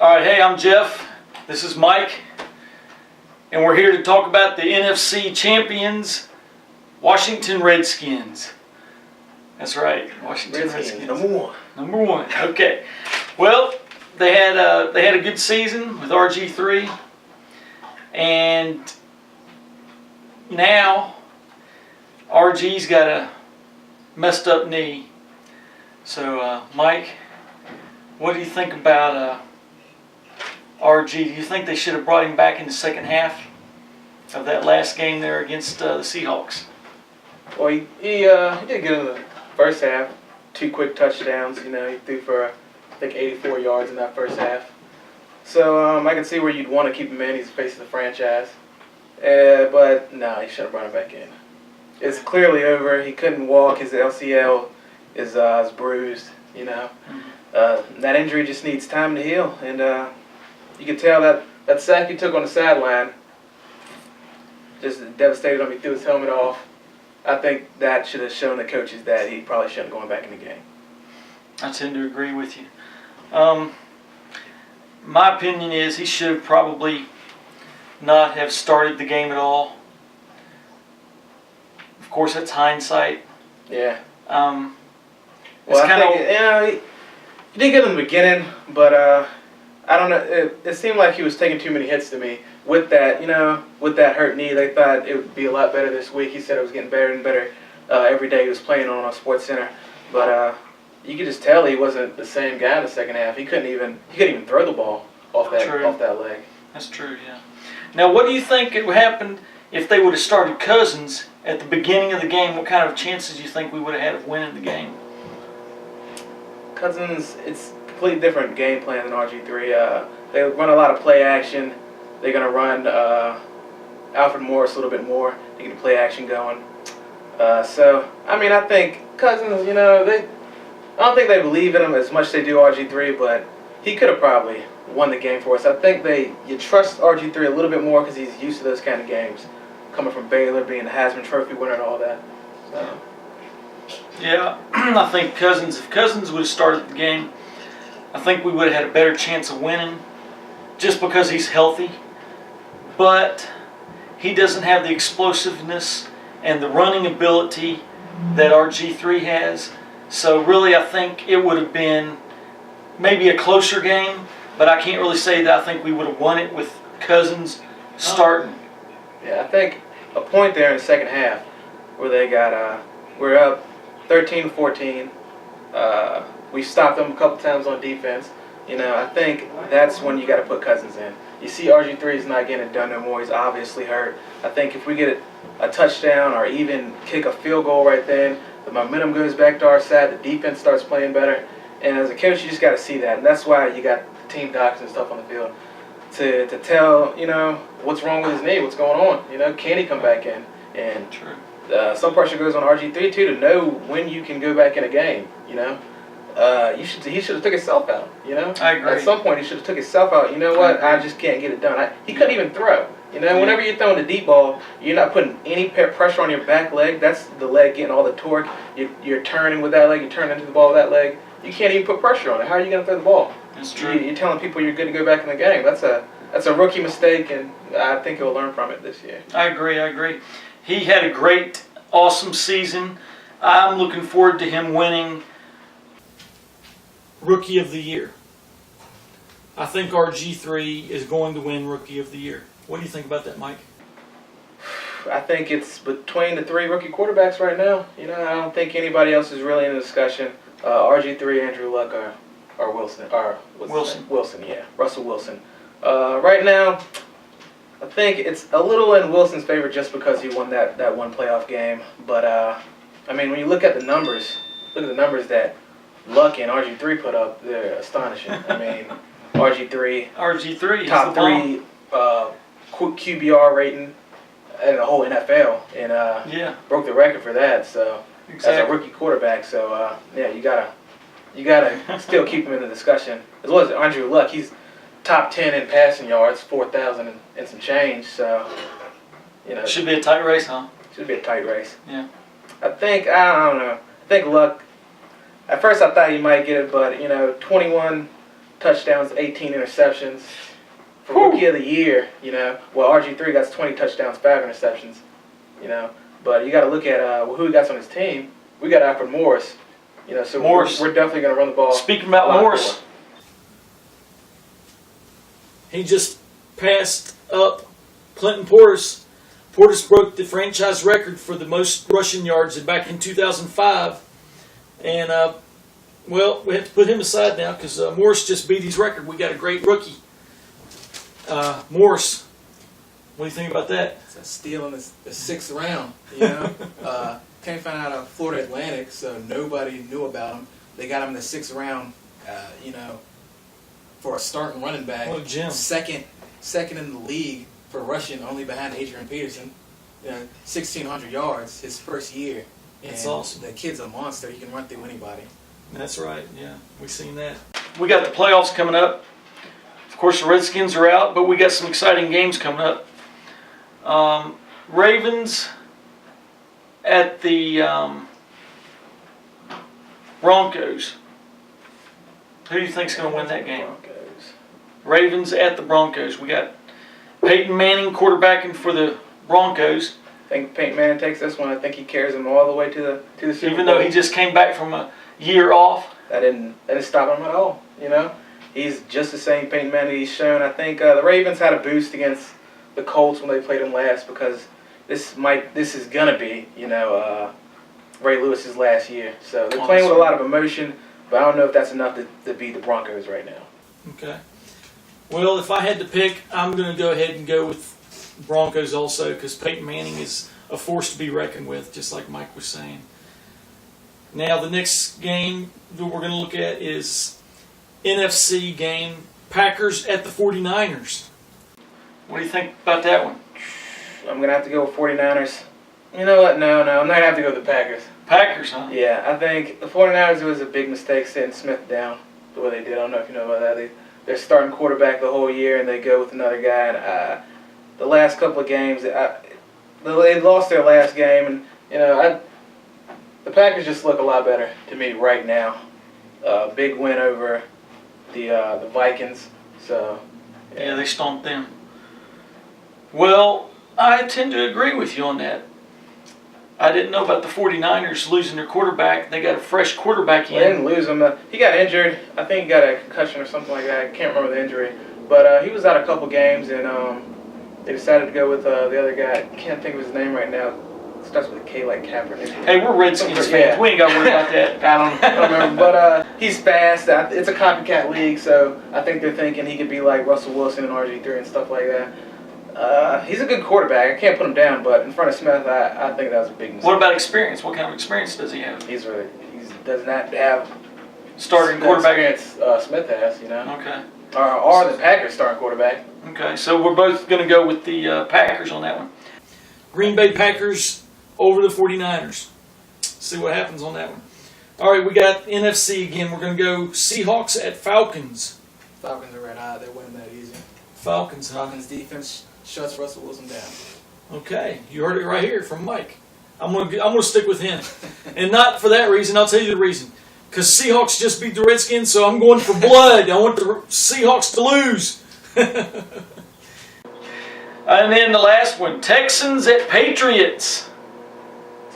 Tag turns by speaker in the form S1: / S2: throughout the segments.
S1: All right, hey, I'm Jeff. This is Mike, and we're here to talk about the NFC champions, Washington Redskins. That's right, Washington Redskins. Number one. Okay. Well, they had a good season with RG3, and now RG's got a messed up knee. So, Mike, what do you think about RG? Do you think they should have brought him back in the second half of that last game there against the Seahawks?
S2: Well, he did good in the first half. 2 quick touchdowns. He threw for, I think, 84 yards in that first half. So I can see where you'd want to keep him in. He's the face of the franchise. But no, he should have brought him back in. It's clearly over. He couldn't walk. His LCL is bruised. That injury just needs time to heal. And you can tell that sack he took on the sideline just devastated him. He threw his helmet off. I think that should have shown the coaches that he probably shouldn't have gone back in the game.
S1: I tend to agree with you. My opinion is he should have probably not have started the game at all. Of course, that's hindsight.
S2: Yeah.
S1: Well,
S2: I think he did good in the beginning, but I don't know. It seemed like he was taking too many hits to me. With that, with that hurt knee, they thought it would be a lot better this week. He said it was getting better and better every day he was playing on Sports Center. But you could just tell he wasn't the same guy in the second half. He couldn't even throw the ball off that leg.
S1: That's true, yeah. Now, what do you think would happen if they would have started Cousins at the beginning of the game? What kind of chances do you think we would have had of winning the game?
S2: Cousins, it's a completely different game plan than RG3. They run a lot of play action. They're going to run Alfred Morris a little bit more. They get the play action going. I think Cousins, I don't think they believe in him as much as they do RG3, but he could have probably won the game for us. I think you trust RG3 a little bit more because he's used to those kind of games, coming from Baylor, being the Heisman Trophy winner and all that. So.
S1: Yeah, I think if Cousins would have started the game, I think we would have had a better chance of winning just because he's healthy. But he doesn't have the explosiveness and the running ability that RG3 has. So really, I think it would have been maybe a closer game, but I can't really say that I think we would have won it with Cousins starting.
S2: Yeah, I think a point there in the second half where they got we're up 13-14. We stopped them a couple times on defense. I think that's when you got to put Cousins in. You see RG3 is not getting it done no more. He's obviously hurt. I think if we get a touchdown or even kick a field goal right then, the momentum goes back to our side. The defense starts playing better. And as a coach, you just got to see that. And that's why you got team docs and stuff on the field to tell, what's wrong with his knee, what's going on. Can he come back in? And some pressure goes on RG3 too to know when you can go back in a game. He should have took himself out.
S1: I agree.
S2: At some point, he should have took himself out. You know what? I just can't get it done. He couldn't even throw. Whenever you're throwing the deep ball, you're not putting any pressure on your back leg. That's the leg getting all the torque. You're turning with that leg. You're turning into the ball with that leg. You can't even put pressure on it. How are you going to throw the ball?
S1: That's true.
S2: You're telling people you're good to go back in the game. That's a rookie mistake, and I think he'll learn from it this year.
S1: I agree. He had a great, awesome season. I'm looking forward to him winning Rookie of the Year. I think RG3 is going to win Rookie of the Year. What do you think about that, Mike?
S2: I think it's between the 3 rookie quarterbacks right now. I don't think anybody else is really in the discussion. RG3, Andrew Luck, or Wilson. Wilson, yeah. Russell Wilson. Right now, I think it's a little in Wilson's favor just because he won that one playoff game. But, when you look at the numbers, that Luck and RG3 put up, they're astonishing. RG3 top 3 QBR rating in the whole NFL, and broke the record for that. So exactly. As a rookie quarterback, so you gotta still keep him in the discussion. As well as Andrew Luck, he's top 10 in passing yards, 4,000 and some change. So
S1: should be a tight race, huh?
S2: Should be a tight race.
S1: Yeah.
S2: I don't know. I think Luck. At first, I thought he might get it, but 21 touchdowns, 18 interceptions. For Rookie of the Year, you know, well, RG3 got 20 touchdowns, 5 interceptions, you know. But you got to look at who he got on his team. We got Alfred Morris, you know, so we're definitely going to run the ball.
S1: Speaking about Morris, he just passed up Clinton Portis. Portis broke the franchise record for the most rushing yards back in 2005. And, well, we have to put him aside now because Morris just beat his record. We got a great rookie. Morris, what do you think about that?
S3: It's a steal in the 6th round, you know. Came find out of Florida Atlantic, so nobody knew about him. They got him in the 6th round, you know, for a starting running back.
S1: What a gem.
S3: Second in the league for rushing, only behind Adrian Peterson. You know, 1,600 yards his first year.
S1: That's
S3: and
S1: awesome.
S3: The kid's a monster. He can run through anybody.
S1: That's right, yeah. We've seen that. We got the playoffs coming up. Of course, the Redskins are out, but we got some exciting games coming up. Ravens at the Broncos. Who do you think's going to win that game?
S2: Broncos.
S1: Ravens at the Broncos. We got Peyton Manning quarterbacking for the Broncos.
S2: I think Peyton Manning takes this one. I think he carries them all the way to the Super Bowl.
S1: Even though he just came back from a year off.
S2: That didn't stop him at all, you know. He's just the same Peyton Manning he's shown. I think the Ravens had a boost against the Colts when they played him last because this is gonna be, you know, Ray Lewis's last year. So they're playing with a lot of emotion, but I don't know if that's enough to beat the Broncos right now.
S1: Okay. Well, if I had to pick, I'm going to go ahead and go with Broncos also because Peyton Manning is a force to be reckoned with, just like Mike was saying. Now, the next game that we're going to look at is NFC game, Packers at the 49ers. What do you think about that one?
S2: I'm going to have to go with 49ers. You know what? No, I'm not going to have to go with the Packers.
S1: Packers, huh?
S2: Yeah, I think the 49ers, it was a big mistake sitting Smith down the way they did. I don't know if you know about that. They're starting quarterback the whole year, and they go with another guy. And, the last couple of games, they lost their last game, and you know, the Packers just look a lot better to me right now. Big win over the Vikings. So
S1: yeah, they stomped them. Well, I tend to agree with you on that. I didn't know about the 49ers losing their quarterback. They got a fresh quarterback in.
S2: They didn't lose him. He got injured. I think he got a concussion or something like that. I can't remember the injury. But he was out a couple games, and they decided to go with the other guy. I can't think of his name right now. It starts with a K like Kaepernick.
S1: Hey, we're Redskins fans.
S2: Yeah.
S1: We ain't got to worry about that.
S2: I don't remember. But he's fast. It's a copycat league, so I think they're thinking he could be like Russell Wilson and RG3 and stuff like that. He's a good quarterback. I can't put him down, but in front of Smith, I think that was a big mistake.
S1: What about experience? What kind of experience does he have?
S2: He does not have
S1: starting quarterback
S2: experience Smith has, you know.
S1: Okay.
S2: Or the Packers starting quarterback.
S1: Okay, so we're both going to go with the Packers on that one. Green Bay Packers over the 49ers. See what happens on that one. All right, we got NFC again. We're going to go Seahawks at Falcons.
S3: Falcons are red hot. They're winning that easy.
S1: Falcons, huh?
S3: Falcons defense shuts Russell Wilson down.
S1: Okay, you heard it right here from Mike. I'm gonna stick with him, and not for that reason. I'll tell you the reason. Because Seahawks just beat the Redskins, so I'm going for blood. I want the Seahawks to lose. And then the last one, Texans at Patriots.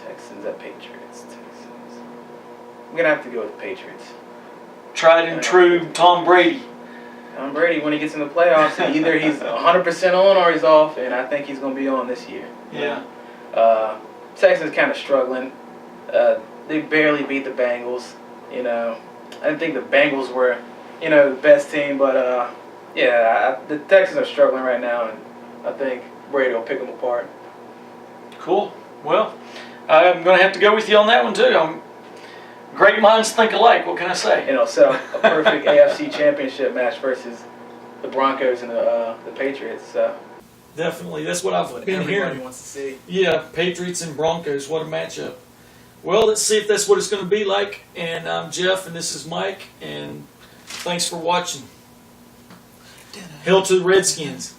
S2: Texans at Patriots. I'm gonna have to go with the Patriots.
S1: Tried and true Tom Brady.
S2: Tom Brady, when he gets in the playoffs, either he's 100% on or he's off, and I think he's going to be on this year.
S1: Yeah.
S2: Texans kind of struggling. They barely beat the Bengals. You know, I didn't think the Bengals were, you know, the best team, but the Texans are struggling right now, and I think Brady will pick them apart.
S1: Cool. Well, I'm going to have to go with you on that one too. Great minds think alike. What can I say?
S2: You know, set up a perfect AFC Championship match versus the Broncos and the Patriots. So.
S1: Definitely, that's what I've been
S3: everybody
S1: hearing.
S3: Wants to see.
S1: Yeah, Patriots and Broncos. What a matchup. Well, let's see if that's what it's going to be like. And I'm Jeff, and this is Mike. And thanks for watching. Hail to the Redskins.